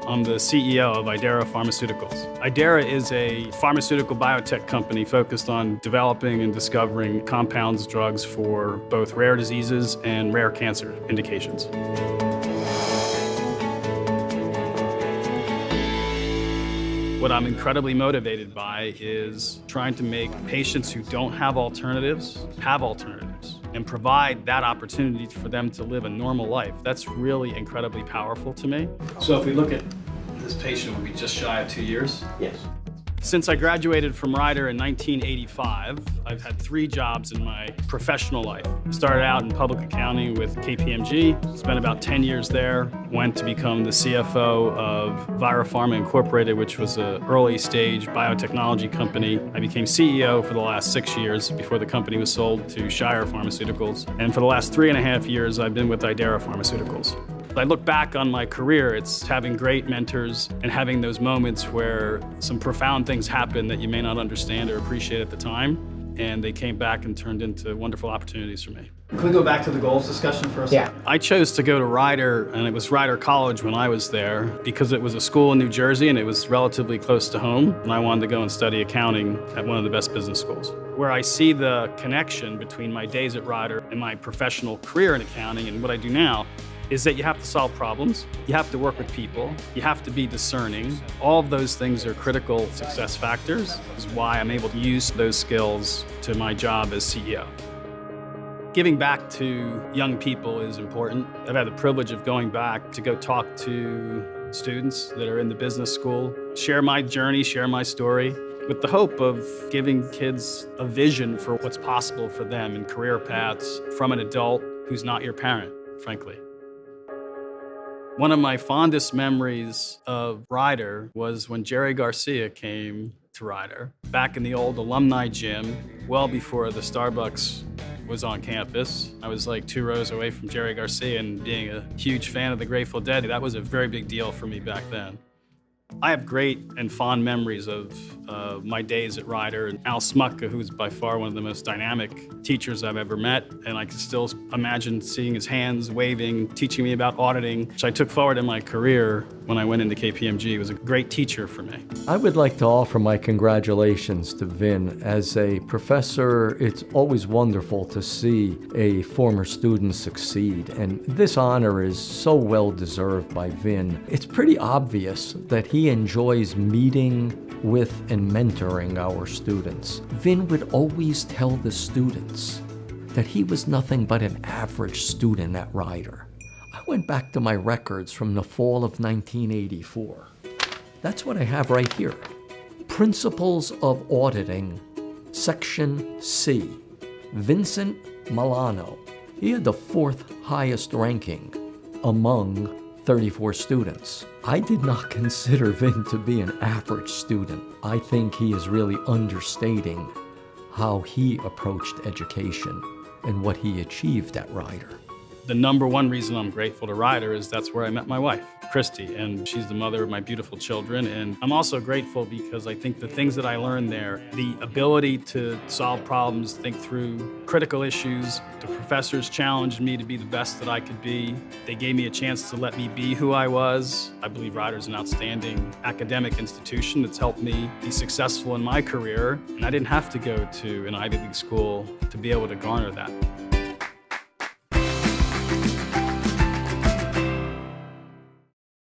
I'm the CEO of Idera Pharmaceuticals. Idera is a pharmaceutical biotech company focused on developing and discovering compounds, drugs for both rare diseases and rare cancer indications. What I'm incredibly motivated by is trying to make patients who don't have alternatives, and provide that opportunity for them to live a normal life. That's really incredibly powerful to me. So if we look at this patient, we'll be just shy of 2 years. Yes. Since I graduated from Rider in 1985, I've had 3 jobs in my professional life. Started out in public accounting with KPMG, spent about 10 years there, went to become the CFO of Pharma Incorporated, which was an early stage biotechnology company. I became CEO for the last 6 years before the company was sold to Shire Pharmaceuticals. And for the last 3.5 years, I've been with Idera Pharmaceuticals. I look back on my career, it's having great mentors and having those moments where some profound things happen that you may not understand or appreciate at the time, and they came back and turned into wonderful opportunities for me. Can we go back to the goals discussion for a second? I chose to go to Rider, and it was Rider College when I was there, because it was a school in New Jersey and it was relatively close to home, and I wanted to go and study accounting at one of the best business schools. Where I see the connection between my days at Rider and my professional career in accounting and what I do now is that you have to solve problems, you have to work with people, you have to be discerning. All of those things are critical success factors, is why I'm able to use those skills to my job as CEO. Giving back to young people is important. I've had the privilege of going back to go talk to students that are in the business school, share my journey, share my story, with the hope of giving kids a vision for what's possible for them in career paths from an adult who's not your parent, frankly. One of my fondest memories of Rider was when Jerry Garcia came to Rider, back in the old alumni gym, well before the Starbucks was on campus. I was like 2 rows away from Jerry Garcia, and being a huge fan of the Grateful Dead, that was a very big deal for me back then. I have great and fond memories of my days at Rider. And Al Smutka, who's by far one of the most dynamic teachers I've ever met, and I can still imagine seeing his hands waving, teaching me about auditing, which I took forward in my career when I went into KPMG. He was a great teacher for me. I would like to offer my congratulations to Vin. As a professor, it's always wonderful to see a former student succeed, and this honor is so well deserved by Vin. It's pretty obvious that he enjoys meeting with and mentoring our students. Vin would always tell the students that he was nothing but an average student at Rider. I went back to my records from the fall of 1984. That's what I have right here. Principles of Auditing, Section C. Vincent Milano. He had the 4th highest ranking among 34 students. I did not consider Vin to be an average student. I think he is really understating how he approached education and what he achieved at Rider. The number one reason I'm grateful to Rider is that's where I met my wife, Christy, and she's the mother of my beautiful children. And I'm also grateful because I think the things that I learned there, the ability to solve problems, think through critical issues, the professors challenged me to be the best that I could be. They gave me a chance to let me be who I was. I believe Rider's an outstanding academic institution that's helped me be successful in my career. And I didn't have to go to an Ivy League school to be able to garner that.